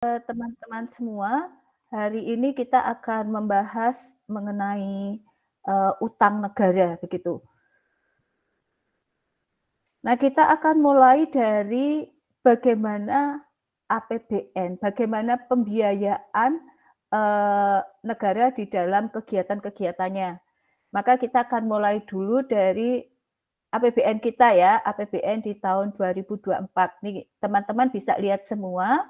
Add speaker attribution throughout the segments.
Speaker 1: Teman-teman semua, hari ini kita akan membahas mengenai, utang negara begitu. Nah, kita akan mulai dari bagaimana APBN, bagaimana pembiayaan, negara di dalam kegiatan-kegiatannya. Maka kita akan mulai dulu dari APBN kita ya, APBN di tahun 2024. Nih teman-teman bisa lihat semua.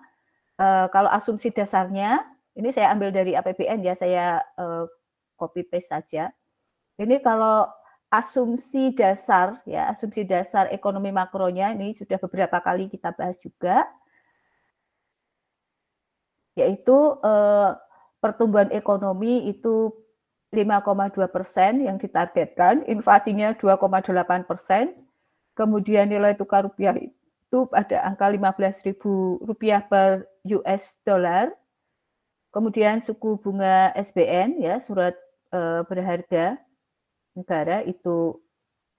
Speaker 1: Kalau asumsi dasarnya, ini saya ambil dari APBN ya, saya copy paste saja. Ini kalau asumsi dasar ya, asumsi dasar ekonomi makronya ini sudah beberapa kali kita bahas juga, yaitu pertumbuhan ekonomi itu 5,2% yang ditargetkan, inflasinya 2,8%, kemudian nilai tukar rupiah itu pada angka Rp15.000 per US dollar. Kemudian suku bunga SBN ya, surat berharga negara itu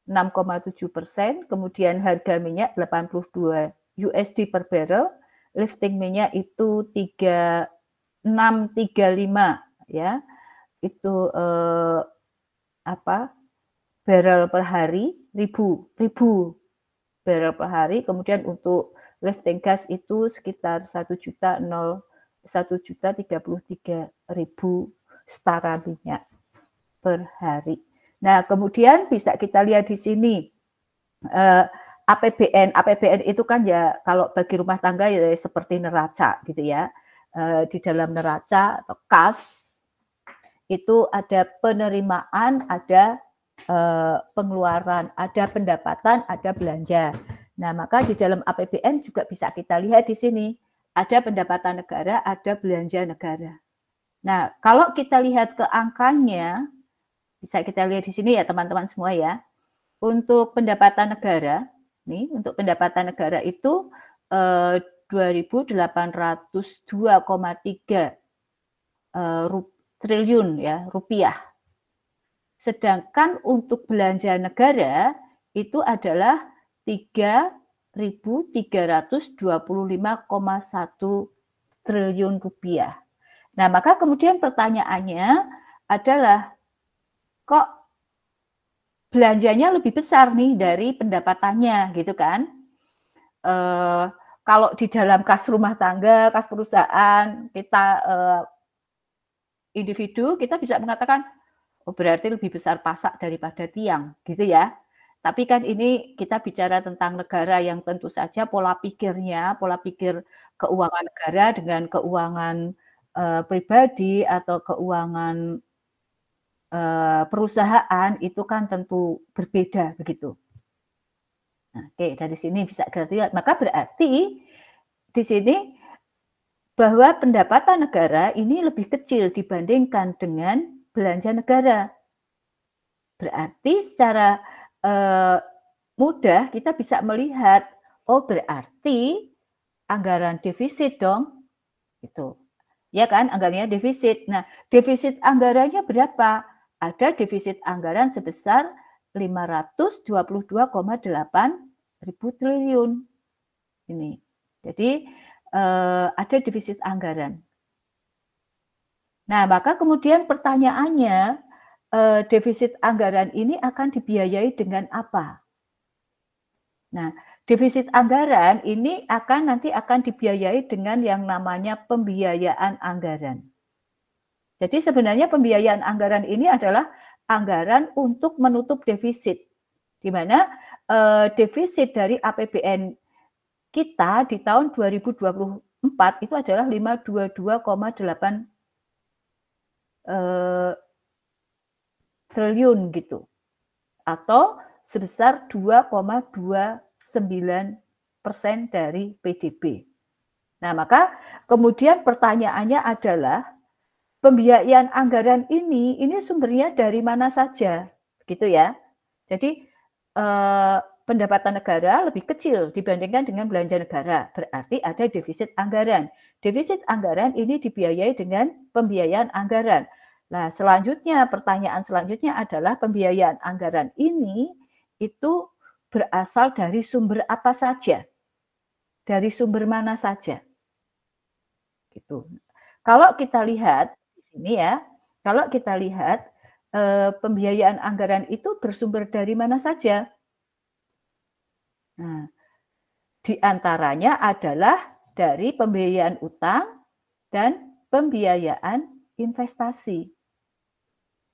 Speaker 1: 6,7%, kemudian harga minyak 82 USD per barrel, lifting minyak itu 3635 ya. Itu barrel per hari, ribu barrel per hari. Kemudian untuk lifting gas itu sekitar 1.033.000 setara minyak per hari. Nah, kemudian bisa kita lihat di sini APBN itu kan ya kalau bagi rumah tangga ya seperti neraca gitu ya. Di dalam neraca atau kas itu ada penerimaan, ada pengeluaran, ada pendapatan, ada belanja. Nah, maka di dalam APBN juga bisa kita lihat di sini, ada pendapatan negara, ada belanja negara. Nah, kalau kita lihat ke angkanya, bisa kita lihat di sini ya teman-teman semua ya. Untuk pendapatan negara, nih untuk pendapatan negara itu 2.802,3 triliun ya rupiah. Sedangkan untuk belanja negara itu adalah 3.325,1 triliun rupiah. Nah, maka kemudian pertanyaannya adalah kok belanjanya lebih besar nih dari pendapatannya gitu kan? Kalau di dalam kas rumah tangga, kas perusahaan, kita individu, kita bisa mengatakan, oh berarti lebih besar pasak daripada tiang, gitu ya. Tapi kan ini kita bicara tentang negara yang tentu saja pola pikirnya, pola pikir keuangan negara dengan keuangan pribadi atau keuangan perusahaan itu kan tentu berbeda begitu. Nah, oke, dari sini bisa kita lihat. Maka berarti di sini bahwa pendapatan negara ini lebih kecil dibandingkan dengan belanja negara. Berarti secara mudah kita bisa melihat, oh berarti anggaran defisit dong, gitu. Ya kan, anggarannya defisit. Nah, defisit anggarannya berapa? Ada defisit anggaran sebesar 522,8 ribu triliun. Ini. Jadi ada defisit anggaran. Nah, maka kemudian pertanyaannya, defisit anggaran ini akan dibiayai dengan apa? Nah, defisit anggaran ini nanti akan dibiayai dengan yang namanya pembiayaan anggaran. Jadi sebenarnya pembiayaan anggaran ini adalah anggaran untuk menutup defisit, di mana defisit dari APBN kita di tahun 2024 itu adalah 522,8 triliun gitu, atau sebesar 2,29% dari PDB. Nah, maka kemudian pertanyaannya adalah pembiayaan anggaran ini sumbernya dari mana saja, gitu ya. Jadi pendapatan negara lebih kecil dibandingkan dengan belanja negara, berarti ada defisit anggaran. Defisit anggaran ini dibiayai dengan pembiayaan anggaran. Nah, selanjutnya pertanyaan selanjutnya adalah pembiayaan anggaran ini itu berasal dari sumber apa saja? Dari sumber mana saja? gitu. Kalau kita lihat di sini ya, kalau kita lihat, pembiayaan anggaran itu bersumber dari mana saja? Nah, di antaranya adalah dari pembiayaan utang dan pembiayaan investasi,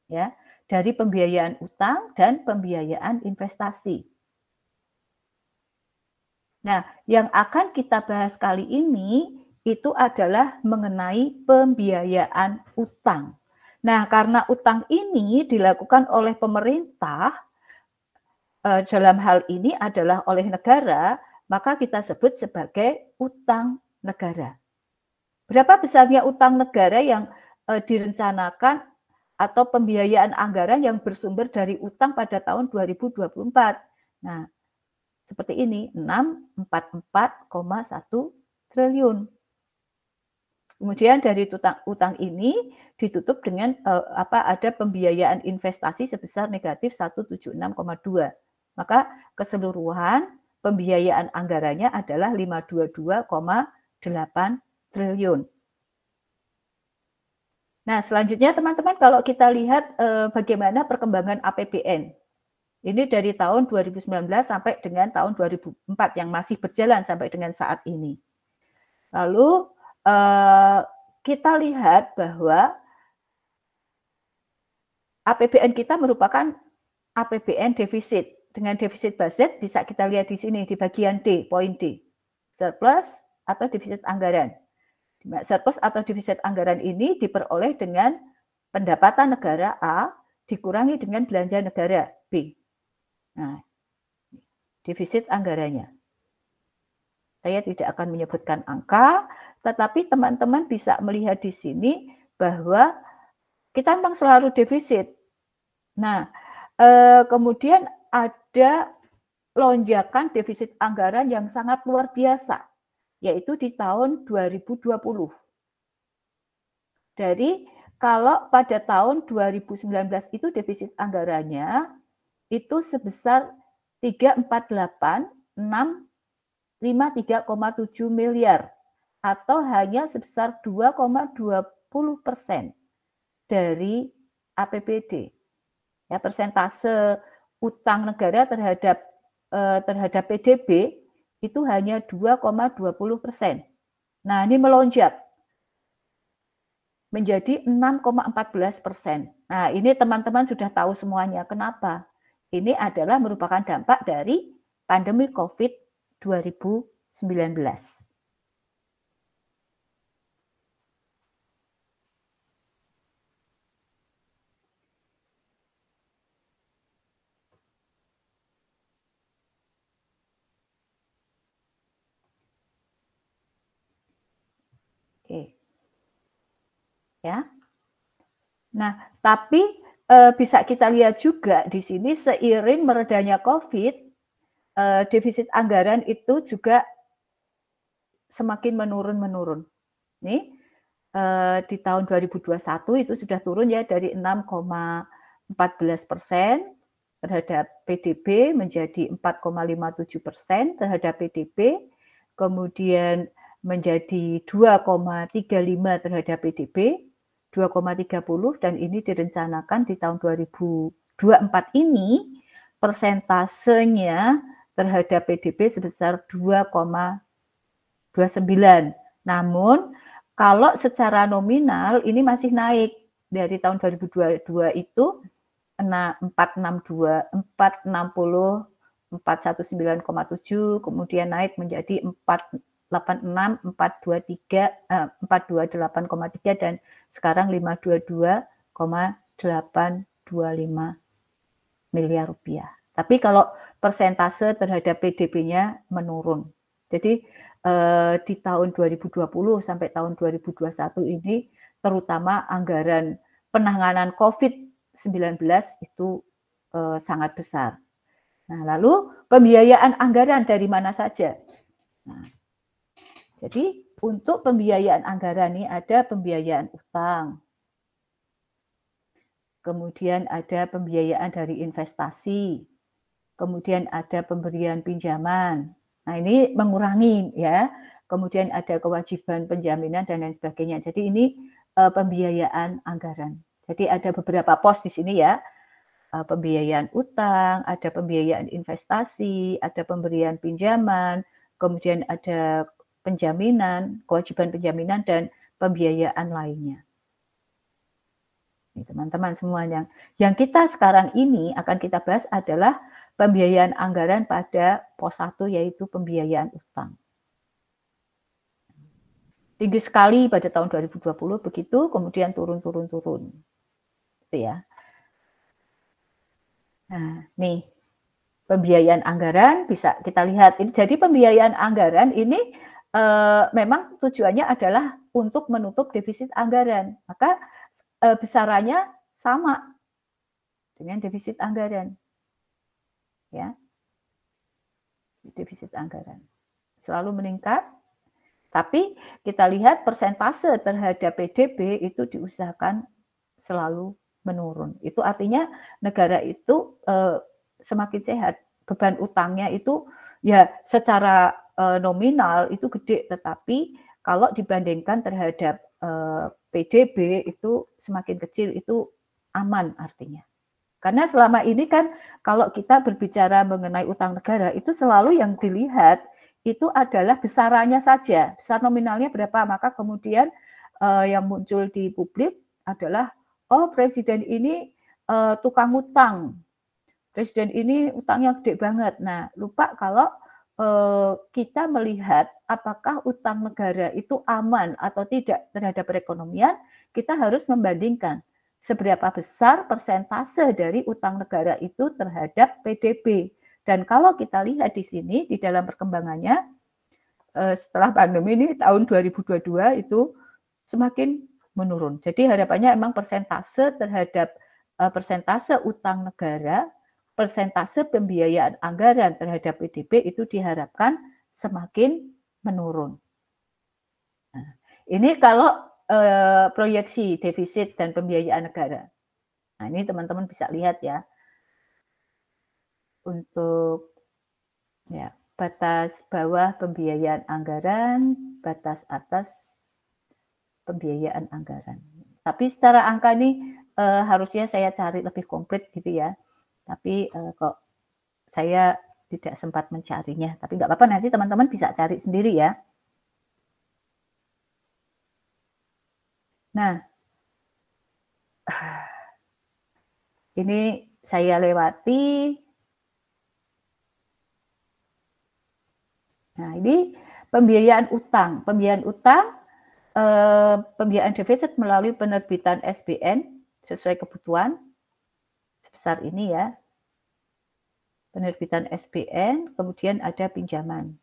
Speaker 1: ya. Dari pembiayaan utang dan pembiayaan investasi. Nah, yang akan kita bahas kali ini itu adalah mengenai pembiayaan utang. Nah, karena utang ini dilakukan oleh pemerintah, dalam hal ini adalah oleh negara, maka kita sebut sebagai utang negara. Berapa besarnya utang negara yang direncanakan atau pembiayaan anggaran yang bersumber dari utang pada tahun 2024? Nah, seperti ini, 644,1 triliun. Kemudian dari utang ini ditutup dengan ada pembiayaan investasi sebesar negatif 176,2. Maka keseluruhan pembiayaan anggarannya adalah 522,8 triliun. Nah, selanjutnya teman-teman kalau kita lihat bagaimana perkembangan APBN. Ini dari tahun 2019 sampai dengan tahun 2004 yang masih berjalan sampai dengan saat ini. Lalu kita lihat bahwa APBN kita merupakan APBN defisit. Dengan defisit budget bisa kita lihat di sini di bagian D, poin D. Surplus atau defisit anggaran. Surplus atau defisit anggaran ini diperoleh dengan pendapatan negara A dikurangi dengan belanja negara B. Nah, defisit anggarannya. Saya tidak akan menyebutkan angka, tetapi teman-teman bisa melihat di sini bahwa kita memang selalu defisit. Nah, kemudian ada lonjakan defisit anggaran yang sangat luar biasa, yaitu di tahun 2020. Dari kalau pada tahun 2019 itu defisit anggarannya itu sebesar 348,653,7 miliar atau hanya sebesar 2,20% dari APBD. Ya, persentase utang negara terhadap PDB itu hanya 2,20%. Nah, ini melonjak menjadi 6,14%. Nah, ini teman-teman sudah tahu semuanya. Kenapa? Ini adalah merupakan dampak dari pandemi COVID 2019. Oke. Ya. Nah, tapi bisa kita lihat juga di sini seiring meredanya COVID, defisit anggaran itu juga semakin menurun. Nih, di tahun 2021 itu sudah turun ya dari 6,14% terhadap PDB menjadi 4,57% terhadap PDB, kemudian menjadi 2,35 terhadap PDB, 2,30 dan ini direncanakan di tahun 2024 ini persentasenya terhadap PDB sebesar 2,29. Namun kalau secara nominal ini masih naik dari tahun 2022 itu 460, 419,7, kemudian naik menjadi 486, 428,3 dan sekarang 522,825 miliar rupiah. Tapi kalau persentase terhadap PDB-nya menurun. Jadi di tahun 2020 sampai tahun 2021 ini terutama anggaran penanganan COVID-19 itu sangat besar. Nah, lalu pembiayaan anggaran dari mana saja? Nah, jadi untuk pembiayaan anggaran ini ada pembiayaan utang, kemudian ada pembiayaan dari investasi, kemudian ada pemberian pinjaman. Nah, ini mengurangi ya kemudian ada kewajiban penjaminan dan lain sebagainya. Jadi ini pembiayaan anggaran. Jadi ada beberapa pos di sini ya, pembiayaan utang, ada pembiayaan investasi, ada pemberian pinjaman, kemudian ada penjaminan, kewajiban penjaminan, dan pembiayaan lainnya. Teman-teman semua yang kita sekarang ini akan kita bahas adalah pembiayaan anggaran pada pos 1, yaitu pembiayaan utang. Tinggi sekali pada tahun 2020 begitu, kemudian turun. Gitu ya. Nah, nih pembiayaan anggaran bisa kita lihat. Jadi pembiayaan anggaran ini memang tujuannya adalah untuk menutup defisit anggaran. Maka besarannya sama dengan defisit anggaran. Ya. Defisit anggaran selalu meningkat, tapi kita lihat persentase terhadap PDB itu diusahakan selalu menurun. Itu artinya negara itu semakin sehat. Beban utangnya itu ya secara nominal itu gede, tetapi kalau dibandingkan terhadap PDB itu semakin kecil, itu aman artinya. Karena selama ini kan kalau kita berbicara mengenai utang negara itu selalu yang dilihat itu adalah besarannya saja, besar nominalnya berapa, maka kemudian yang muncul di publik adalah oh presiden ini tukang utang, presiden ini utangnya gede banget. Nah lupa kalau kita melihat apakah utang negara itu aman atau tidak terhadap perekonomian, kita harus membandingkan seberapa besar persentase dari utang negara itu terhadap PDB. Dan kalau kita lihat di sini, di dalam perkembangannya, setelah pandemi ini tahun 2022 itu semakin menurun. Jadi harapannya memang persentase terhadap persentase utang negara, persentase pembiayaan anggaran terhadap PDB itu diharapkan semakin menurun. Nah, ini kalau proyeksi defisit dan pembiayaan negara. Nah, ini teman-teman bisa lihat ya. Untuk ya, batas bawah pembiayaan anggaran, batas atas pembiayaan anggaran. Tapi secara angka nih harusnya saya cari lebih komplit gitu ya. Tapi kok saya tidak sempat mencarinya. Tapi nggak apa-apa, nanti teman-teman bisa cari sendiri ya. Nah, ini saya lewati. Nah, ini pembiayaan utang. Pembiayaan utang, pembiayaan defisit melalui penerbitan SBN sesuai kebutuhan. Sebesar ini ya. Penerbitan SBN, kemudian ada pinjaman.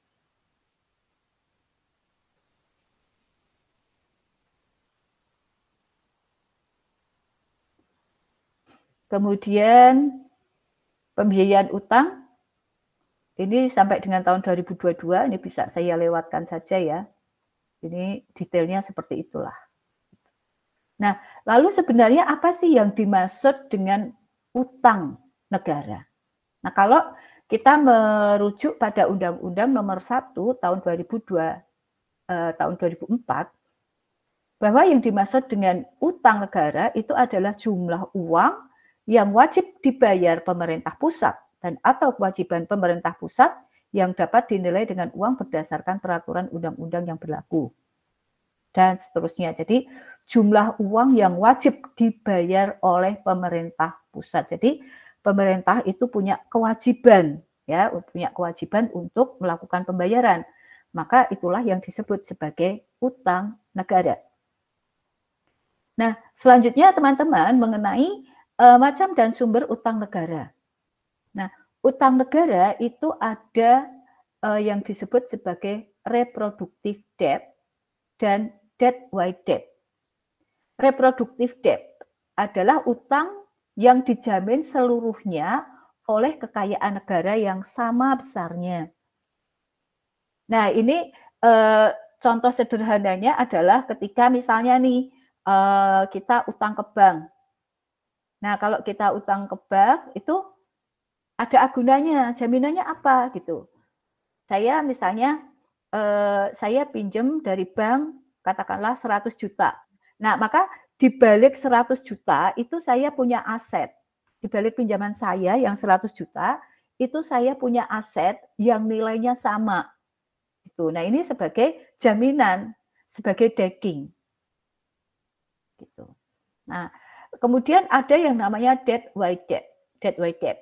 Speaker 1: Kemudian pembiayaan utang, ini sampai dengan tahun 2022, ini bisa saya lewatkan saja ya. Ini detailnya seperti itulah. Nah, lalu sebenarnya apa sih yang dimaksud dengan utang negara? Nah, kalau kita merujuk pada Undang-Undang Nomor 1 tahun 2004, bahwa yang dimaksud dengan utang negara itu adalah jumlah uang yang wajib dibayar pemerintah pusat dan atau kewajiban pemerintah pusat yang dapat dinilai dengan uang berdasarkan peraturan undang-undang yang berlaku. Dan seterusnya. Jadi jumlah uang yang wajib dibayar oleh pemerintah pusat. Jadi pemerintah itu punya kewajiban ya, punya kewajiban untuk melakukan pembayaran. Maka itulah yang disebut sebagai utang negara. Nah, selanjutnya teman-teman mengenai macam dan sumber utang negara. Nah, utang negara itu ada yang disebut sebagai reproductive debt dan debt wide debt. Reproductive debt adalah utang yang dijamin seluruhnya oleh kekayaan negara yang sama besarnya. Nah, ini contoh sederhananya adalah ketika misalnya nih kita utang ke bank. Nah, kalau kita utang ke bank itu ada agunannya, jaminannya apa gitu. Saya misalnya saya pinjam dari bank katakanlah 100 juta. Nah, maka di balik 100 juta itu saya punya aset. Di balik pinjaman saya yang 100 juta, itu saya punya aset yang nilainya sama. Gitu. Nah, ini sebagai jaminan, sebagai backing. Gitu. Nah, kemudian ada yang namanya debt by debt. Debt by debt.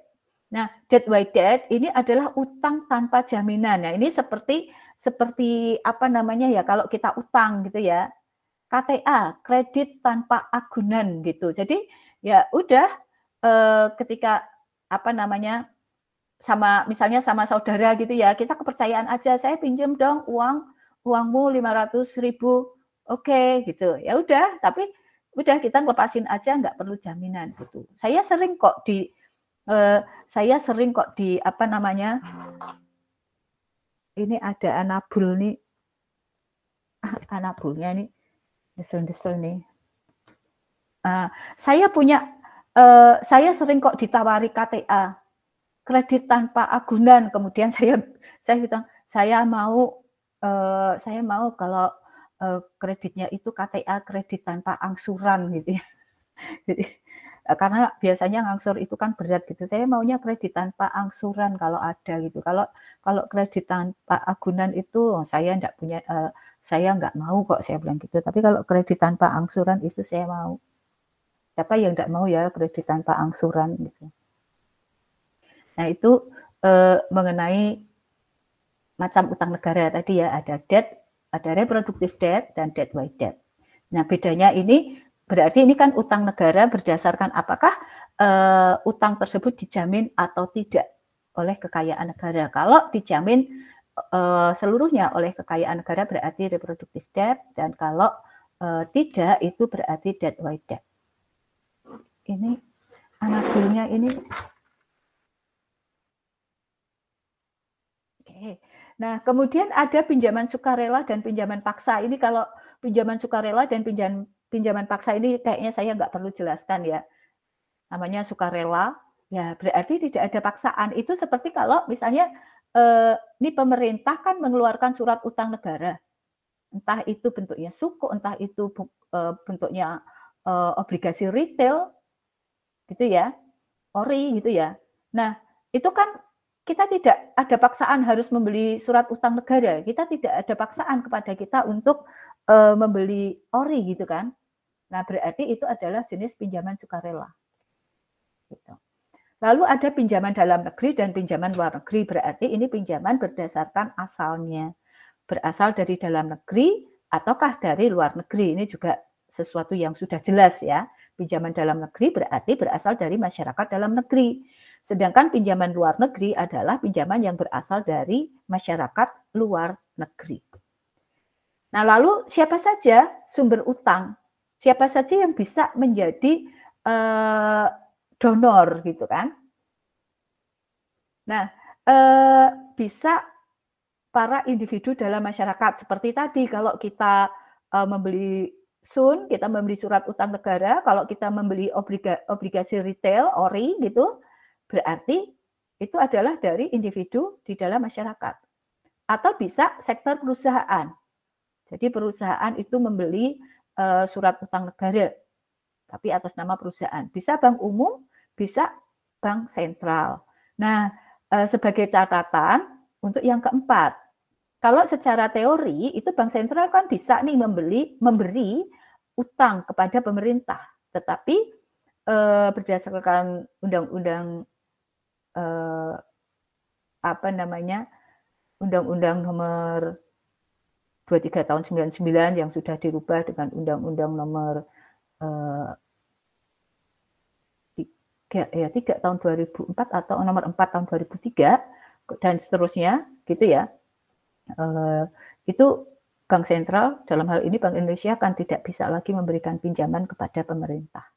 Speaker 1: Nah, debt by debt ini adalah utang tanpa jaminan. Nah, ini seperti apa namanya ya, kalau kita utang gitu ya, KTA, kredit tanpa agunan gitu. Jadi ya udah ketika apa namanya sama misalnya sama saudara gitu ya, kita kepercayaan aja, saya pinjam dong uangmu 500.000, oke gitu. Ya udah, tapi udah kita lepasin aja, nggak perlu jaminan gitu. Saya sering kok di apa namanya, ini ada Anabul nih, Anabulnya nih, desel-desel nih. Saya sering kok ditawari KTA, kredit tanpa agunan. Kemudian saya bilang saya mau kalau kreditnya itu KTA, kredit tanpa angsuran gitu ya. Jadi karena biasanya ngangsur itu kan berat gitu. Saya maunya kredit tanpa angsuran kalau ada gitu. Kalau kredit tanpa agunan itu saya nggak mau kok, saya bilang gitu. Tapi kalau kredit tanpa angsuran itu saya mau. Siapa yang nggak mau ya kredit tanpa angsuran gitu. Nah, itu mengenai macam utang negara tadi ya, ada debt, ada reproductive debt, dan debt by debt. Nah, bedanya ini berarti ini kan utang negara berdasarkan apakah utang tersebut dijamin atau tidak oleh kekayaan negara. Kalau dijamin seluruhnya oleh kekayaan negara berarti reproductive debt, dan kalau tidak itu berarti debt by debt. Ini anabulnya ini. Oke. Nah, kemudian ada pinjaman sukarela dan pinjaman paksa. Ini kalau pinjaman sukarela dan pinjaman paksa ini kayaknya saya nggak perlu jelaskan ya. Namanya sukarela, ya berarti tidak ada paksaan. Itu seperti kalau misalnya ini pemerintah kan mengeluarkan surat utang negara. Entah itu bentuknya suku, entah itu bentuknya obligasi retail, gitu ya, ori gitu ya. Nah, itu kan kita tidak ada paksaan harus membeli surat utang negara. Kita tidak ada paksaan kepada kita untuk membeli ori gitu kan. Nah, berarti itu adalah jenis pinjaman sukarela. Gitu. Lalu ada pinjaman dalam negeri dan pinjaman luar negeri. Berarti ini pinjaman berdasarkan asalnya. Berasal dari dalam negeri ataukah dari luar negeri. Ini juga sesuatu yang sudah jelas ya. Pinjaman dalam negeri berarti berasal dari masyarakat dalam negeri. Sedangkan pinjaman luar negeri adalah pinjaman yang berasal dari masyarakat luar negeri. Nah, lalu siapa saja sumber utang? Siapa saja yang bisa menjadi donor gitu kan? Nah, bisa para individu dalam masyarakat. Seperti tadi, kalau kita membeli SUN, kita membeli surat utang negara, kalau kita membeli obligasi retail, ORI gitu, berarti itu adalah dari individu di dalam masyarakat. Atau bisa sektor perusahaan. Jadi perusahaan itu membeli surat utang negara, tapi atas nama perusahaan. Bisa bank umum, bisa bank sentral. Nah, sebagai catatan, untuk yang keempat, kalau secara teori itu bank sentral kan bisa nih memberi utang kepada pemerintah, tetapi berdasarkan undang-undang apa namanya, Undang-Undang Nomor 23 tahun 99 yang sudah dirubah dengan Undang-Undang Nomor 3 tahun 2004 atau Nomor 4 tahun 2003 dan seterusnya gitu ya. Itu bank sentral, dalam hal ini Bank Indonesia, kan tidak bisa lagi memberikan pinjaman kepada pemerintah.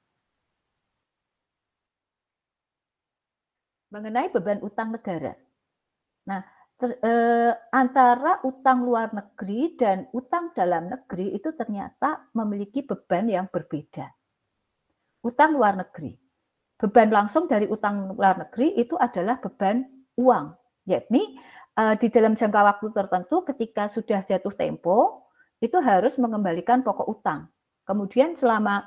Speaker 1: Mengenai beban utang negara. Nah, antara utang luar negeri dan utang dalam negeri itu ternyata memiliki beban yang berbeda. Utang luar negeri. Beban langsung dari utang luar negeri itu adalah beban uang, yakni di dalam jangka waktu tertentu ketika sudah jatuh tempo, itu harus mengembalikan pokok utang. Kemudian selama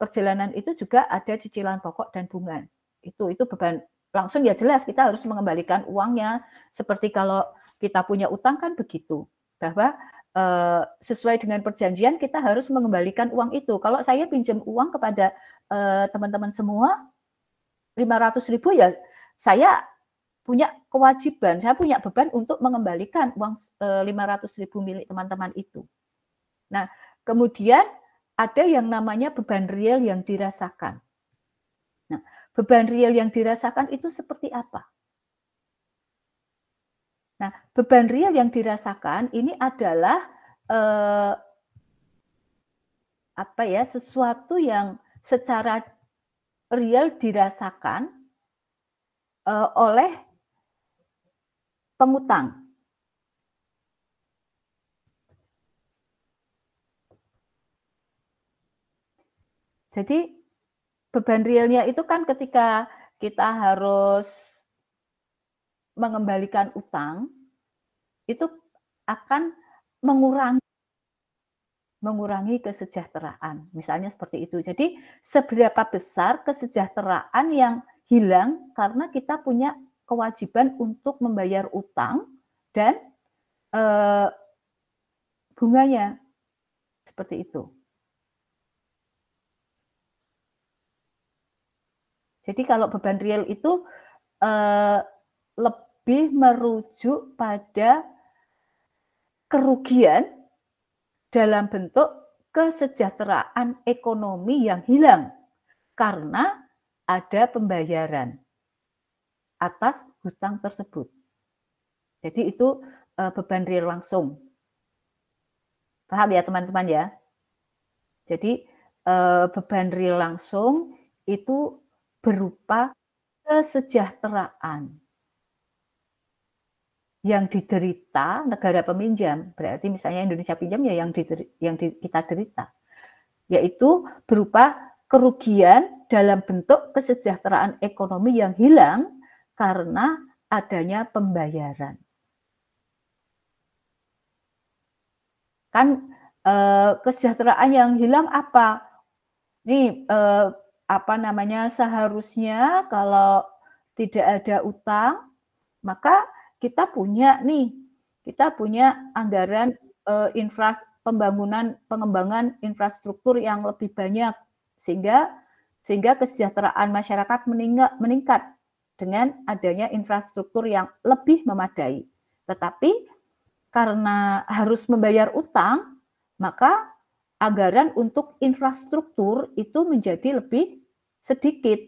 Speaker 1: perjalanan itu juga ada cicilan pokok dan bunga. Itu beban langsung ya jelas kita harus mengembalikan uangnya. Seperti kalau kita punya utang kan begitu, bahwa sesuai dengan perjanjian kita harus mengembalikan uang itu. Kalau saya pinjam uang kepada teman-teman semua 500.000 ya saya punya kewajiban, saya punya beban untuk mengembalikan uang 500.000 milik teman-teman itu. Nah, kemudian ada yang namanya beban real yang dirasakan. Nah, beban real yang dirasakan itu seperti apa? Nah, beban real yang dirasakan ini adalah sesuatu yang secara real dirasakan oleh pengutang. Jadi beban realnya itu kan ketika kita harus mengembalikan utang, itu akan mengurangi kesejahteraan. Misalnya seperti itu. Jadi seberapa besar kesejahteraan yang hilang karena kita punya kewajiban untuk membayar utang dan bunganya. Seperti itu. Jadi kalau beban real itu lebih merujuk pada kerugian dalam bentuk kesejahteraan ekonomi yang hilang karena ada pembayaran atas hutang tersebut. Jadi itu beban real langsung. Paham ya teman-teman ya? Jadi beban real langsung itu berupa kesejahteraan yang diderita negara peminjam. Berarti misalnya Indonesia pinjam ya yang kita derita. Yaitu berupa kerugian dalam bentuk kesejahteraan ekonomi yang hilang karena adanya pembayaran. Kan kesejahteraan yang hilang apa? Nih seharusnya kalau tidak ada utang, maka kita punya anggaran pengembangan infrastruktur yang lebih banyak sehingga kesejahteraan masyarakat meningkat dengan adanya infrastruktur yang lebih memadai. Tetapi karena harus membayar utang, maka anggaran untuk infrastruktur itu menjadi lebih sedikit.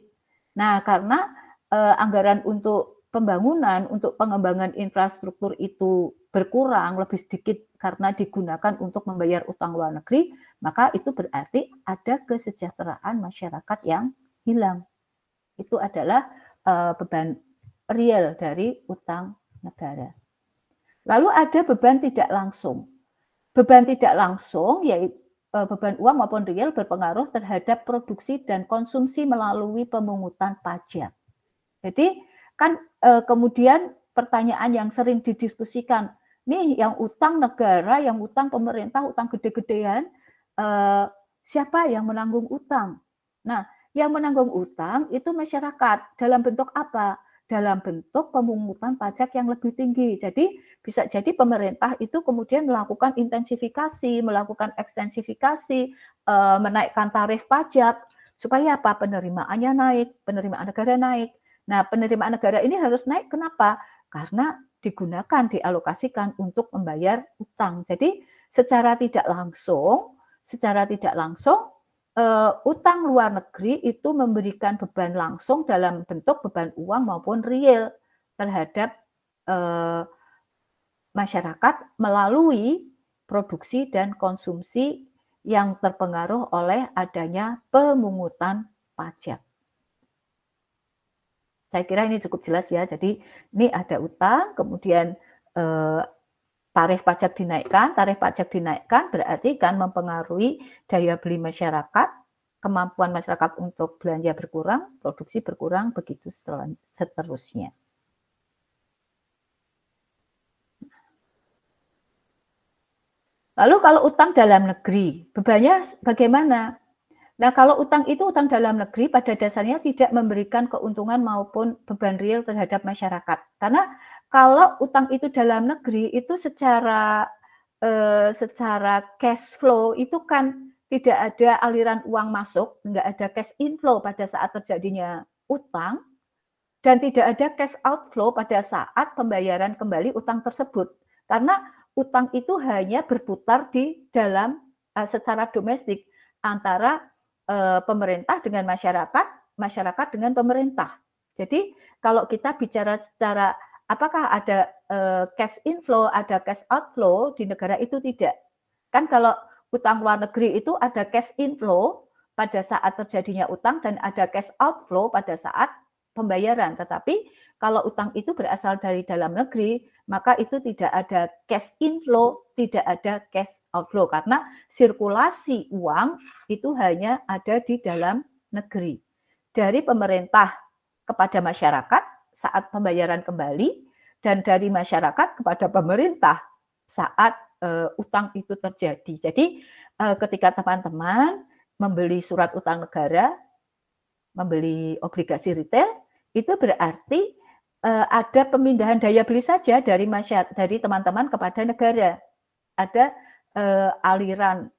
Speaker 1: Nah, karena anggaran untuk pembangunan, untuk pengembangan infrastruktur itu berkurang, lebih sedikit karena digunakan untuk membayar utang luar negeri, maka itu berarti ada kesejahteraan masyarakat yang hilang. Itu adalah beban real dari utang negara. Lalu ada beban tidak langsung. Beban tidak langsung yaitu beban uang maupun real berpengaruh terhadap produksi dan konsumsi melalui pemungutan pajak. Jadi kan kemudian pertanyaan yang sering didiskusikan, nih yang utang negara, yang utang pemerintah, utang gede-gedean, siapa yang menanggung utang? Nah, yang menanggung utang itu masyarakat. Dalam bentuk apa? Dalam bentuk pemungutan pajak yang lebih tinggi. Jadi bisa jadi pemerintah itu kemudian melakukan intensifikasi, melakukan ekstensifikasi, menaikkan tarif pajak supaya apa? Penerimaannya naik, penerimaan negara naik. Nah, penerimaan negara ini harus naik. Kenapa? Karena digunakan, dialokasikan untuk membayar utang. Jadi secara tidak langsung utang luar negeri itu memberikan beban langsung dalam bentuk beban uang maupun real terhadap masyarakat melalui produksi dan konsumsi yang terpengaruh oleh adanya pemungutan pajak. Saya kira ini cukup jelas ya. Jadi ini ada utang, kemudian tarif pajak dinaikkan berarti kan mempengaruhi daya beli masyarakat, kemampuan masyarakat untuk belanja berkurang, produksi berkurang, begitu seterusnya. Lalu kalau utang dalam negeri, bebannya bagaimana? Nah, kalau utang itu utang dalam negeri pada dasarnya tidak memberikan keuntungan maupun beban real terhadap masyarakat. Karena kalau utang itu dalam negeri itu secara cash flow itu kan tidak ada aliran uang masuk, nggak ada cash inflow pada saat terjadinya utang, dan tidak ada cash outflow pada saat pembayaran kembali utang tersebut. Karena utang itu hanya berputar di dalam secara domestik antara pemerintah dengan masyarakat, masyarakat dengan pemerintah. Jadi kalau kita bicara secara apakah ada cash inflow, ada cash outflow di negara itu tidak. Kan kalau utang luar negeri itu ada cash inflow pada saat terjadinya utang dan ada cash outflow pada saat pembayaran. Tetapi kalau utang itu berasal dari dalam negeri, maka itu tidak ada cash inflow, tidak ada cash outflow karena sirkulasi uang itu hanya ada di dalam negeri. Dari pemerintah kepada masyarakat saat pembayaran kembali dan dari masyarakat kepada pemerintah saat utang itu terjadi. Jadi ketika teman-teman membeli surat utang negara, membeli obligasi retail, itu berarti ada pemindahan daya beli saja dari teman-teman kepada negara. Ada aliran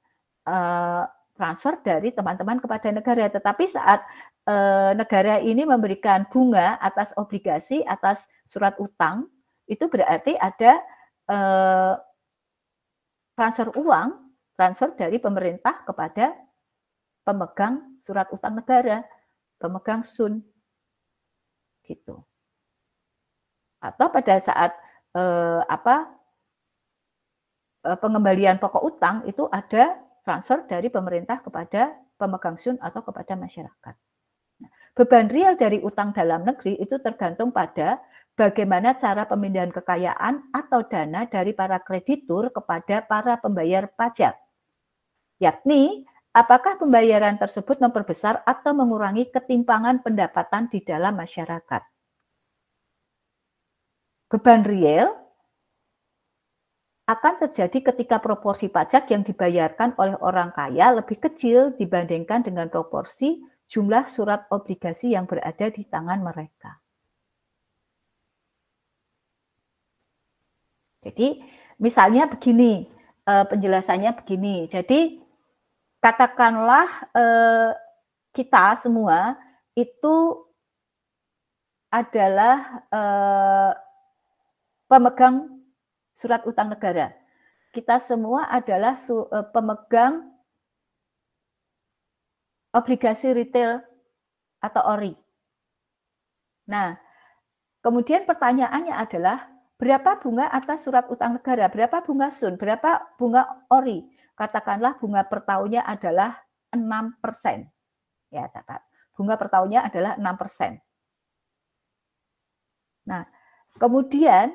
Speaker 1: transfer dari teman-teman kepada negara. Tetapi saat negara ini memberikan bunga atas obligasi, atas surat utang, itu berarti ada transfer uang, transfer dari pemerintah kepada pemegang surat utang negara, pemegang SUN. Gitu. Atau pada saat pengembalian pokok utang itu ada transfer dari pemerintah kepada pemegang SUN atau kepada masyarakat. Nah, beban real dari utang dalam negeri itu tergantung pada bagaimana cara pemindahan kekayaan atau dana dari para kreditur kepada para pembayar pajak. Yakni, apakah pembayaran tersebut memperbesar atau mengurangi ketimpangan pendapatan di dalam masyarakat. Beban real akan terjadi ketika proporsi pajak yang dibayarkan oleh orang kaya lebih kecil dibandingkan dengan proporsi jumlah surat obligasi yang berada di tangan mereka. Jadi, misalnya begini, penjelasannya begini. Jadi, katakanlah kita semua itu adalah pemegang surat utang negara. Kita semua adalah pemegang obligasi retail atau ORI. Nah, kemudian pertanyaannya adalah berapa bunga atas surat utang negara, berapa bunga SUN, berapa bunga ORI. Katakanlah bunga per tahunnya adalah 6%. Ya, catat. Bunga per tahunnya adalah 6%. Nah, kemudian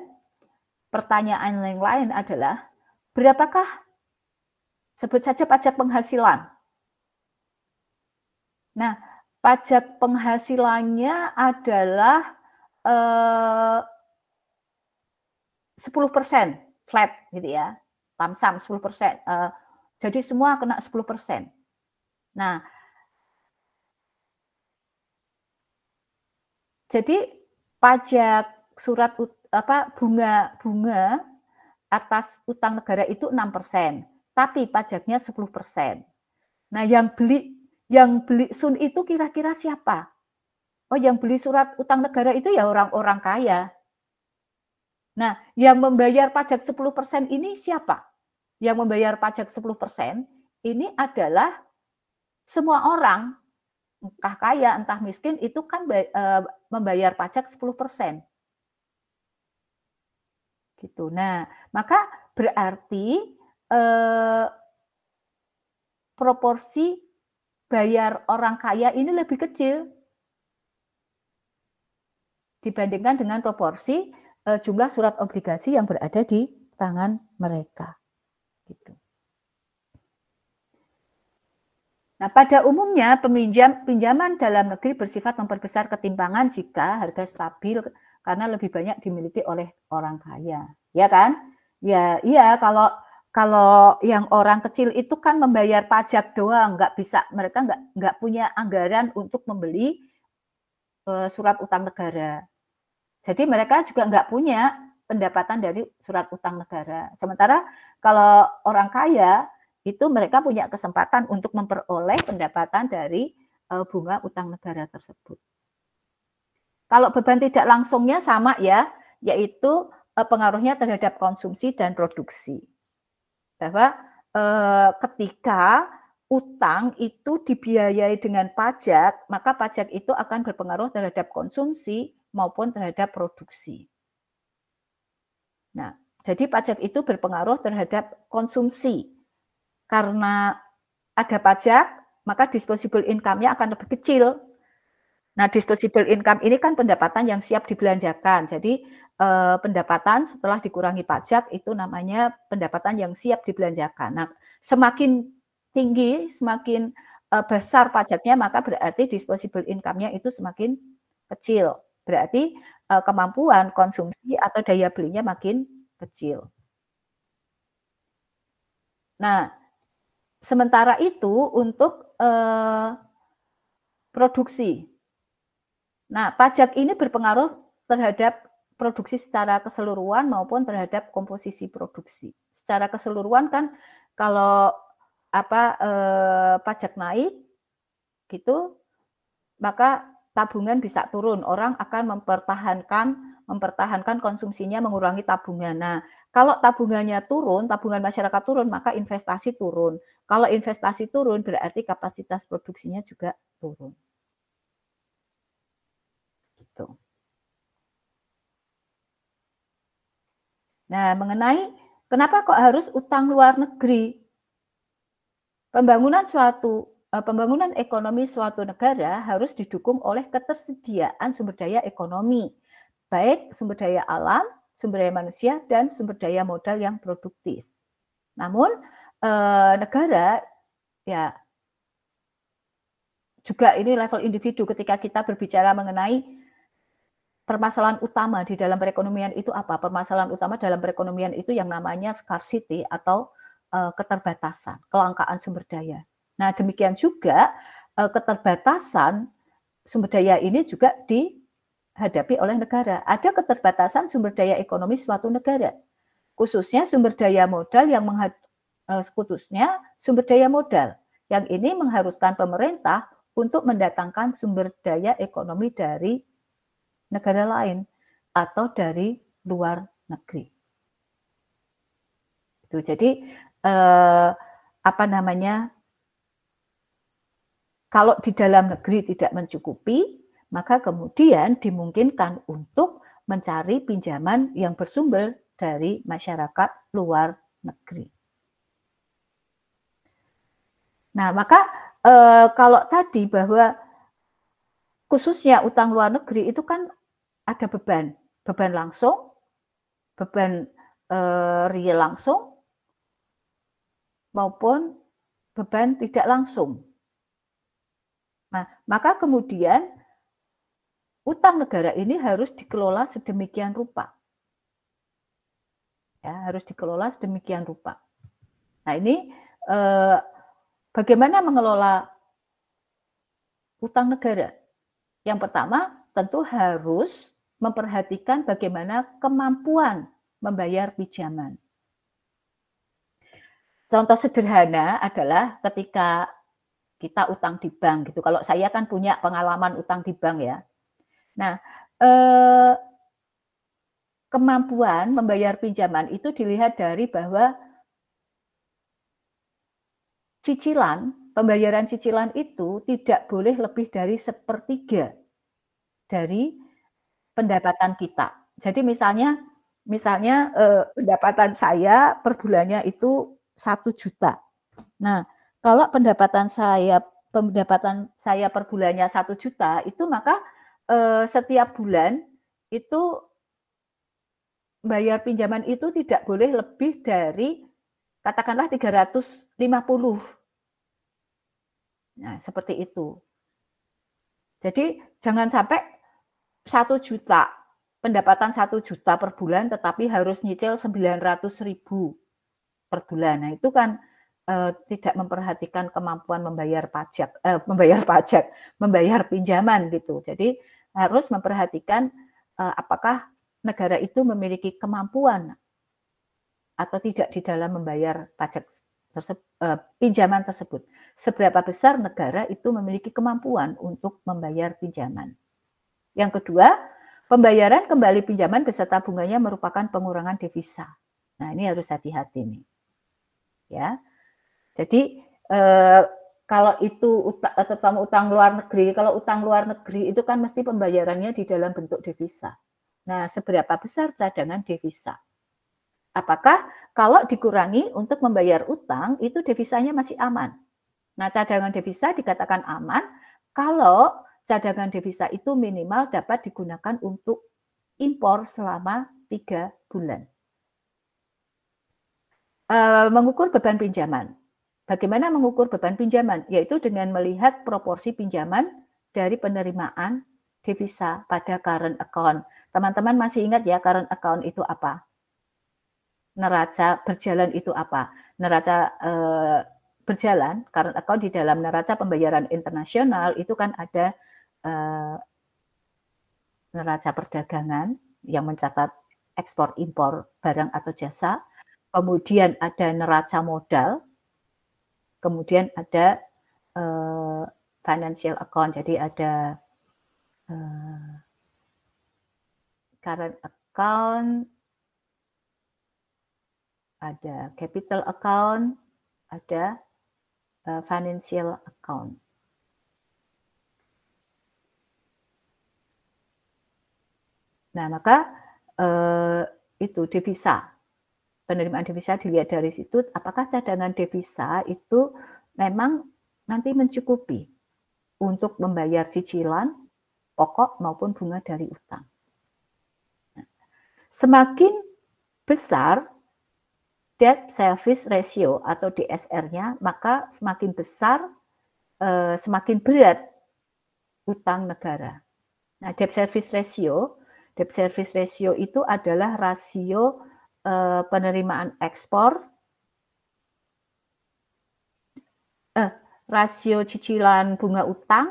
Speaker 1: pertanyaan yang lain adalah, berapakah sebut saja pajak penghasilan? Nah, pajak penghasilannya adalah 10% flat gitu ya, lamsam 10%. Jadi semua kena 10%. Nah, jadi pajak surat bunga atas utang negara itu 6%, tapi pajaknya 10%. Nah, yang beli SUN itu kira-kira siapa? Oh, yang beli surat utang negara itu ya orang-orang kaya. Nah, yang membayar pajak 10% ini siapa? Yang membayar pajak 10% ini adalah semua orang, entah kaya, entah miskin, itu kan membayar pajak 10%. Gitu. Nah, maka berarti proporsi bayar orang kaya ini lebih kecil dibandingkan dengan proporsi jumlah surat obligasi yang berada di tangan mereka. Gitu. Nah, pada umumnya pinjaman dalam negeri bersifat memperbesar ketimpangan jika harga stabil karena lebih banyak dimiliki oleh orang kaya, ya kan? Ya, iya, kalau Kalau yang orang kecil itu kan membayar pajak doang, nggak bisa, mereka nggak punya anggaran untuk membeli surat utang negara. Jadi mereka juga nggak punya pendapatan dari surat utang negara. Sementara kalau orang kaya itu mereka punya kesempatan untuk memperoleh pendapatan dari bunga utang negara tersebut. Kalau beban tidak langsungnya sama ya, yaitu pengaruhnya terhadap konsumsi dan produksi. Bahwa ketika utang itu dibiayai dengan pajak, maka pajak itu akan berpengaruh terhadap konsumsi maupun terhadap produksi. Nah, jadi pajak itu berpengaruh terhadap konsumsi. Karena ada pajak, maka disposable income-nya akan lebih kecil. Nah, disposable income ini kan pendapatan yang siap dibelanjakan. Jadi pendapatan setelah dikurangi pajak itu namanya pendapatan yang siap dibelanjakan. Nah, semakin tinggi, semakin besar pajaknya, maka berarti disposable income-nya itu semakin kecil. Berarti kemampuan konsumsi atau daya belinya makin kecil. Nah, sementara itu untuk produksi. Nah, pajak ini berpengaruh terhadap produksi secara keseluruhan maupun terhadap komposisi produksi. Secara keseluruhan kan kalau pajak naik gitu, maka tabungan bisa turun. Orang akan mempertahankan konsumsinya, mengurangi tabungan. Nah, kalau tabungannya turun, tabungan masyarakat turun, maka investasi turun. Kalau investasi turun, berarti kapasitas produksinya juga turun. Gitu. Nah, mengenai kenapa kok harus utang luar negeri? Pembangunan ekonomi suatu negara harus didukung oleh ketersediaan sumber daya ekonomi, baik sumber daya alam, sumber daya manusia, dan sumber daya modal yang produktif. Namun negara ya juga ini level individu ketika kita berbicara mengenai permasalahan utama di dalam perekonomian itu apa? Permasalahan utama dalam perekonomian itu yang namanya scarcity atau keterbatasan, kelangkaan sumber daya. Nah, demikian juga keterbatasan sumber daya ini juga dihadapi oleh negara. Ada keterbatasan sumber daya ekonomi suatu negara, khususnya sumber daya modal yang ini mengharuskan pemerintah untuk mendatangkan sumber daya ekonomi dari negara lain atau dari luar negeri. Itu jadi kalau di dalam negeri tidak mencukupi, maka kemudian dimungkinkan untuk mencari pinjaman yang bersumber dari masyarakat luar negeri. Nah, maka kalau tadi bahwa khususnya utang luar negeri itu kan ada beban langsung, beban real langsung, maupun beban tidak langsung. Nah, maka kemudian utang negara ini harus dikelola sedemikian rupa. Ya, harus dikelola sedemikian rupa. Nah, ini bagaimana mengelola utang negara? Yang pertama, tentu harus memperhatikan bagaimana kemampuan membayar pinjaman. Contoh sederhana adalah ketika kita utang di bank gitu. Kalau saya kan punya pengalaman utang di bank ya. Nah, kemampuan membayar pinjaman itu dilihat dari bahwa pembayaran cicilan itu tidak boleh lebih dari 1/3 dari pendapatan kita. Jadi misalnya pendapatan saya per bulannya itu 1 juta. Nah, kalau pendapatan saya per bulannya 1 juta, itu maka setiap bulan itu bayar pinjaman itu tidak boleh lebih dari katakanlah 350. Nah, seperti itu. Jadi jangan sampai 1 juta, pendapatan 1 juta per bulan tetapi harus nyicil 900.000. per bulan. Nah, itu kan tidak memperhatikan kemampuan membayar pinjaman gitu. Jadi harus memperhatikan apakah negara itu memiliki kemampuan atau tidak di dalam membayar pinjaman tersebut. Seberapa besar negara itu memiliki kemampuan untuk membayar pinjaman. Yang kedua, pembayaran kembali pinjaman beserta bunganya merupakan pengurangan devisa. Nah, ini harus hati-hati nih. Ya. Jadi kalau itu terutama utang luar negeri, kalau utang luar negeri itu kan mesti pembayarannya di dalam bentuk devisa. Nah, seberapa besar cadangan devisa? Apakah kalau dikurangi untuk membayar utang itu devisanya masih aman? Nah, cadangan devisa dikatakan aman kalau cadangan devisa itu minimal dapat digunakan untuk impor selama 3 bulan. Mengukur beban pinjaman. Bagaimana mengukur beban pinjaman? Yaitu dengan melihat proporsi pinjaman dari penerimaan devisa pada current account. Teman-teman masih ingat ya current account itu apa? Neraca berjalan itu apa? Neraca berjalan, current account di dalam neraca pembayaran internasional itu kan ada neraca perdagangan yang mencatat ekspor impor barang atau jasa, kemudian ada neraca modal, kemudian ada financial account, jadi ada current account, ada capital account, ada financial account. Nah, maka itu devisa, penerimaan devisa dilihat dari situ, apakah cadangan devisa itu memang nanti mencukupi untuk membayar cicilan, pokok maupun bunga dari utang. Nah, semakin besar debt service ratio atau DSR-nya, maka semakin besar, semakin berat utang negara. Nah, debt service ratio itu adalah rasio penerimaan ekspor, rasio cicilan bunga utang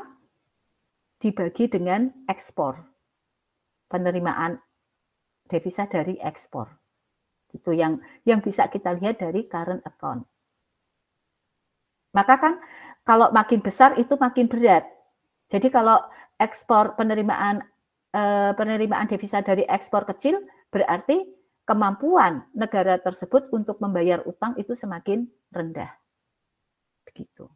Speaker 1: dibagi dengan ekspor, penerimaan devisa dari ekspor. Itu yang bisa kita lihat dari current account. Maka kan kalau makin besar itu makin berat. Jadi kalau ekspor penerimaan devisa dari ekspor kecil, berarti kemampuan negara tersebut untuk membayar utang itu semakin rendah. Begitu.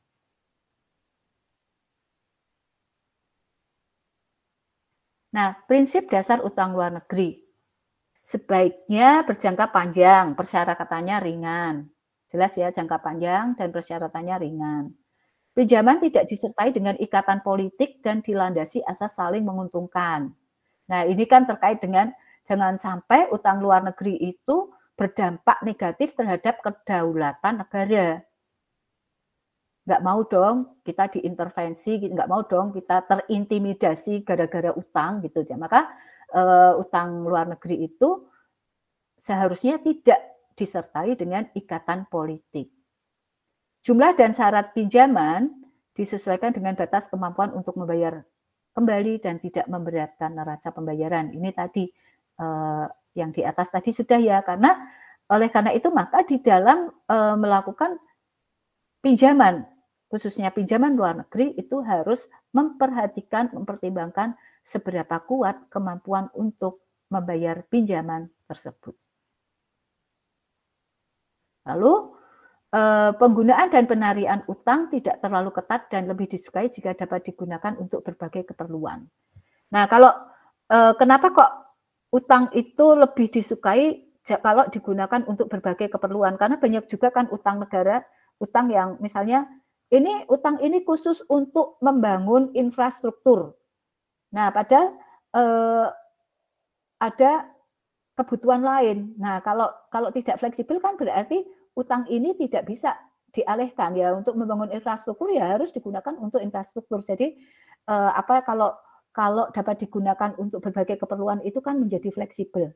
Speaker 1: Nah, prinsip dasar utang luar negeri. Sebaiknya berjangka panjang, persyaratannya ringan. Jelas ya, jangka panjang dan persyaratannya ringan. Pinjaman tidak disertai dengan ikatan politik dan dilandasi asas saling menguntungkan. Nah, ini kan terkait dengan jangan sampai utang luar negeri itu berdampak negatif terhadap kedaulatan negara. Nggak mau dong kita diintervensi, nggak mau dong kita terintimidasi gara-gara utang gitu. Maka utang luar negeri itu seharusnya tidak disertai dengan ikatan politik. Jumlah dan syarat pinjaman disesuaikan dengan batas kemampuan untuk membayar kembali dan tidak memberatkan neraca pembayaran. Ini tadi yang di atas tadi sudah ya, oleh karena itu maka di dalam melakukan pinjaman, khususnya pinjaman luar negeri itu harus mempertimbangkan seberapa kuat kemampuan untuk membayar pinjaman tersebut. Lalu penggunaan dan penarian utang tidak terlalu ketat dan lebih disukai jika dapat digunakan untuk berbagai keperluan. Nah, kalau kenapa kok utang itu lebih disukai kalau digunakan untuk berbagai keperluan? Karena banyak juga kan utang negara, utang yang misalnya utang ini khusus untuk membangun infrastruktur. Nah, padahal ada kebutuhan lain. Nah, kalau tidak fleksibel kan berarti utang ini tidak bisa dialihkan ya untuk membangun infrastruktur, ya harus digunakan untuk infrastruktur. Jadi kalau dapat digunakan untuk berbagai keperluan itu kan menjadi fleksibel.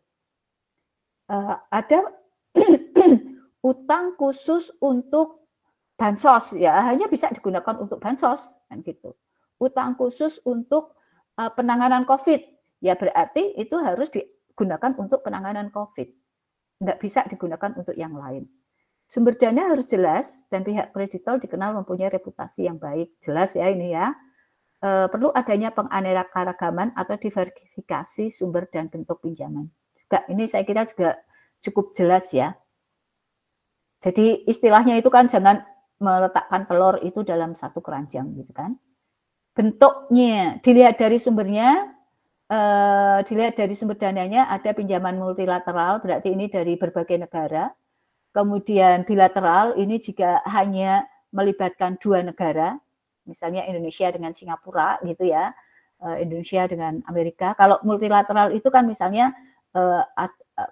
Speaker 1: Ada utang khusus untuk bansos ya hanya bisa digunakan untuk bansos kan gitu. Utang khusus untuk penanganan COVID ya berarti itu harus digunakan untuk penanganan COVID. Nggak bisa digunakan untuk yang lain. Sumber dana harus jelas dan pihak kreditor dikenal mempunyai reputasi yang baik. Jelas ya ini ya. Perlu adanya penganekaragaman atau diverifikasi sumber dan bentuk pinjaman. Juga ini saya kira juga cukup jelas ya. Jadi istilahnya itu kan jangan meletakkan telur itu dalam satu keranjang gitu kan. Bentuknya dilihat dari sumbernya, dilihat dari sumber dananya ada pinjaman multilateral berarti ini dari berbagai negara. Kemudian bilateral ini jika hanya melibatkan dua negara, misalnya Indonesia dengan Singapura gitu ya, Indonesia dengan Amerika. Kalau multilateral itu kan misalnya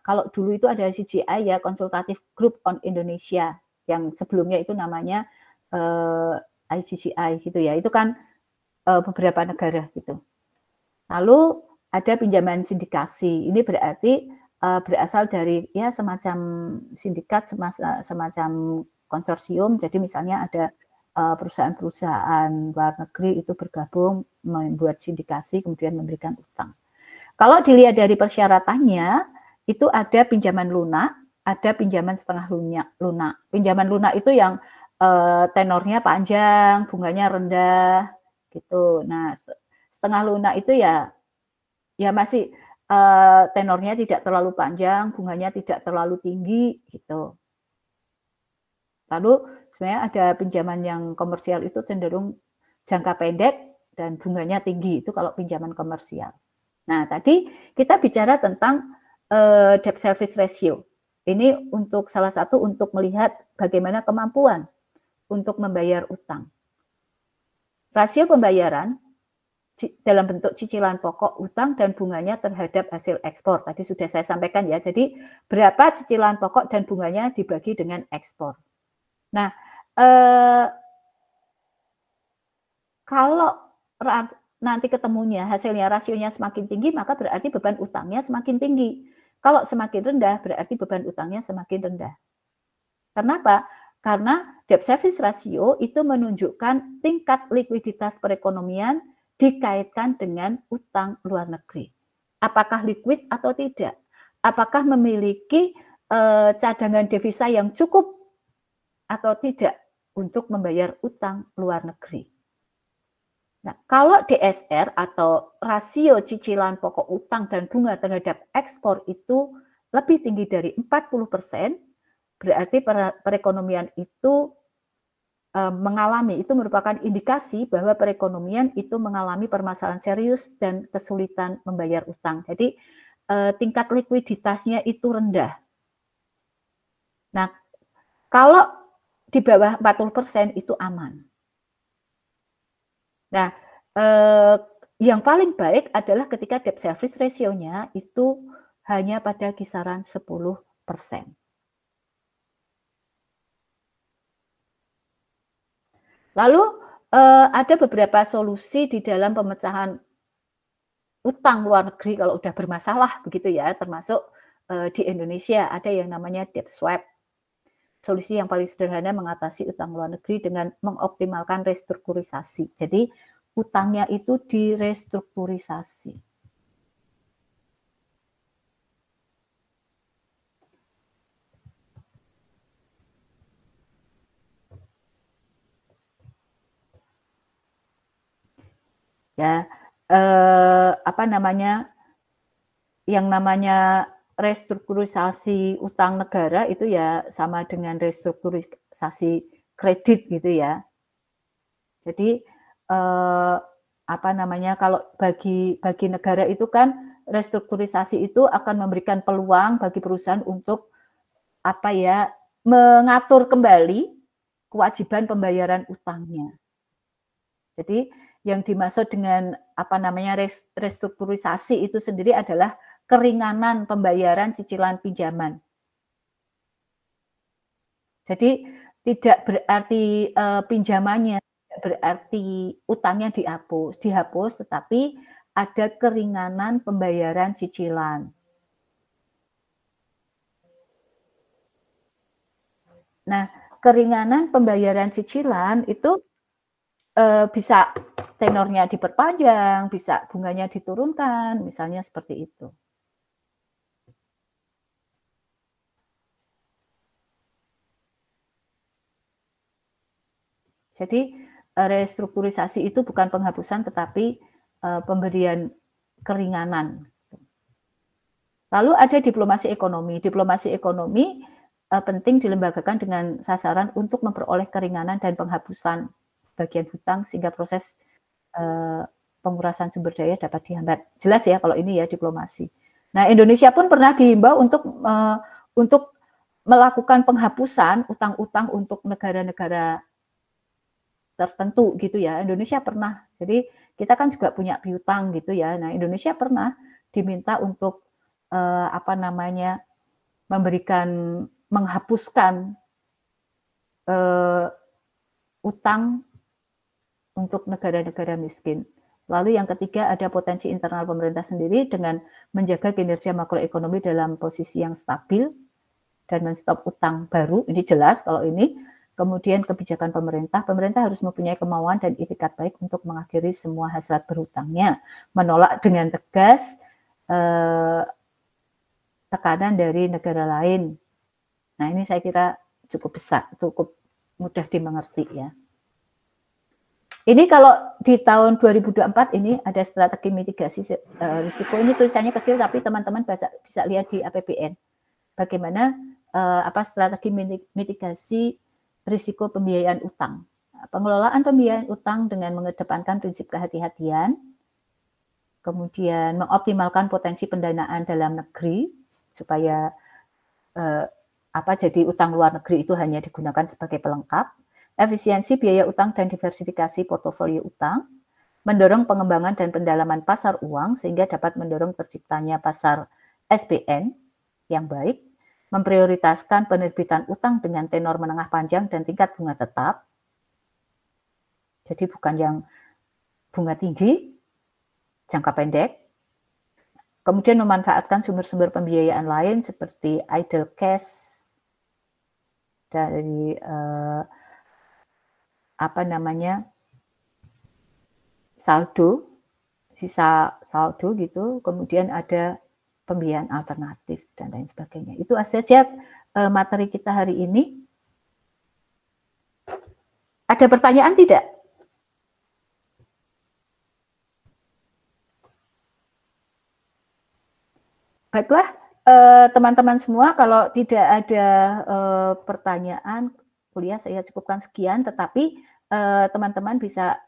Speaker 1: kalau dulu itu ada CGI ya, Consultative Group on Indonesia, yang sebelumnya itu namanya ICCI gitu ya. Itu kan beberapa negara gitu. Lalu ada pinjaman sindikasi. Ini berarti berasal dari ya semacam sindikat, semacam konsorsium. Jadi misalnya ada perusahaan-perusahaan luar negeri itu bergabung membuat sindikasi kemudian memberikan utang. Kalau dilihat dari persyaratannya itu ada pinjaman lunak, ada pinjaman setengah lunak. Pinjaman lunak itu yang tenornya panjang, bunganya rendah gitu. Nah, setengah lunak itu ya masih tenornya tidak terlalu panjang, bunganya tidak terlalu tinggi gitu. Lalu sebenarnya ada pinjaman yang komersial itu cenderung jangka pendek dan bunganya tinggi, itu kalau pinjaman komersial. Nah, tadi kita bicara tentang debt service ratio. Ini untuk salah satu untuk melihat bagaimana kemampuan untuk membayar utang. Rasio pembayaran dalam bentuk cicilan pokok, utang, dan bunganya terhadap hasil ekspor. Tadi sudah saya sampaikan ya, jadi berapa cicilan pokok dan bunganya dibagi dengan ekspor. Nah, kalau nanti ketemunya hasilnya rasionya semakin tinggi, maka berarti beban utangnya semakin tinggi. Kalau semakin rendah, berarti beban utangnya semakin rendah. Kenapa? Karena debt service ratio itu menunjukkan tingkat likuiditas perekonomian dikaitkan dengan utang luar negeri. Apakah liquid atau tidak? Apakah memiliki cadangan devisa yang cukup atau tidak untuk membayar utang luar negeri. Nah, kalau DSR atau rasio cicilan pokok utang dan bunga terhadap ekspor itu lebih tinggi dari 40%, berarti perekonomian itu mengalami, itu merupakan indikasi bahwa perekonomian itu mengalami permasalahan serius dan kesulitan membayar utang. Jadi tingkat likuiditasnya itu rendah. Nah, kalau di bawah 40% itu aman. Nah, yang paling baik adalah ketika debt service ratio-nya itu hanya pada kisaran 10%. Lalu ada beberapa solusi di dalam pemecahan utang luar negeri kalau udah bermasalah begitu ya, termasuk di Indonesia ada yang namanya debt swap. Solusi yang paling sederhana mengatasi utang luar negeri dengan mengoptimalkan restrukturisasi. Jadi utangnya itu direstrukturisasi. Ya, apa namanya? Yang namanya restrukturisasi utang negara itu ya sama dengan restrukturisasi kredit gitu ya. Jadi apa namanya, kalau bagi negara itu kan restrukturisasi itu akan memberikan peluang bagi perusahaan untuk apa ya, mengatur kembali kewajiban pembayaran utangnya. Jadi yang dimaksud dengan apa namanya restrukturisasi itu sendiri adalah keringanan pembayaran cicilan pinjaman. Jadi tidak berarti pinjamannya, tidak berarti utangnya dihapus, tetapi ada keringanan pembayaran cicilan. Nah, keringanan pembayaran cicilan itu bisa tenornya diperpanjang, bisa bunganya diturunkan, misalnya seperti itu. Jadi restrukturisasi itu bukan penghapusan tetapi pemberian keringanan. Lalu ada diplomasi ekonomi. Diplomasi ekonomi penting dilembagakan dengan sasaran untuk memperoleh keringanan dan penghapusan bagian hutang sehingga proses pengurasan sumber daya dapat dihambat. Jelas ya kalau ini ya diplomasi. Nah, Indonesia pun pernah diimbau untuk melakukan penghapusan utang-utang untuk negara-negara tertentu gitu ya. Indonesia pernah. Jadi kita kan juga punya piutang gitu ya. Nah, Indonesia pernah diminta untuk memberikan menghapuskan utang untuk negara-negara miskin. Lalu yang ketiga ada potensi internal pemerintah sendiri dengan menjaga kinerja makroekonomi dalam posisi yang stabil dan menstop utang baru. Ini jelas kalau ini. Kemudian kebijakan pemerintah harus mempunyai kemauan dan itikat baik untuk mengakhiri semua hasrat berhutangnya, menolak dengan tegas tekanan dari negara lain. Nah, ini saya kira cukup besar, cukup mudah dimengerti ya. Ini kalau di tahun 2024 ini ada strategi mitigasi risiko. Ini tulisannya kecil tapi teman-teman bisa lihat di APBN. Bagaimana strategi mitigasi risiko pembiayaan utang. Pengelolaan pembiayaan utang dengan mengedepankan prinsip kehati-hatian, kemudian mengoptimalkan potensi pendanaan dalam negeri supaya jadi utang luar negeri itu hanya digunakan sebagai pelengkap, efisiensi biaya utang dan diversifikasi portofolio utang, mendorong pengembangan dan pendalaman pasar uang sehingga dapat mendorong terciptanya pasar SBN yang baik, memprioritaskan penerbitan utang dengan tenor menengah panjang dan tingkat bunga tetap. Jadi bukan yang bunga tinggi, jangka pendek. Kemudian memanfaatkan sumber-sumber pembiayaan lain seperti idle cash dari saldo, sisa saldo gitu. Kemudian ada pembiayaan alternatif dan lain sebagainya. Itu saja materi kita hari ini. Ada pertanyaan tidak? Baiklah, teman-teman semua, kalau tidak ada pertanyaan, kuliah saya cukupkan sekian, tetapi teman-teman bisa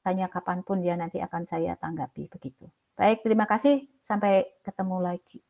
Speaker 1: tanya kapanpun ya, nanti akan saya tanggapi begitu. Baik, terima kasih. Sampai ketemu lagi.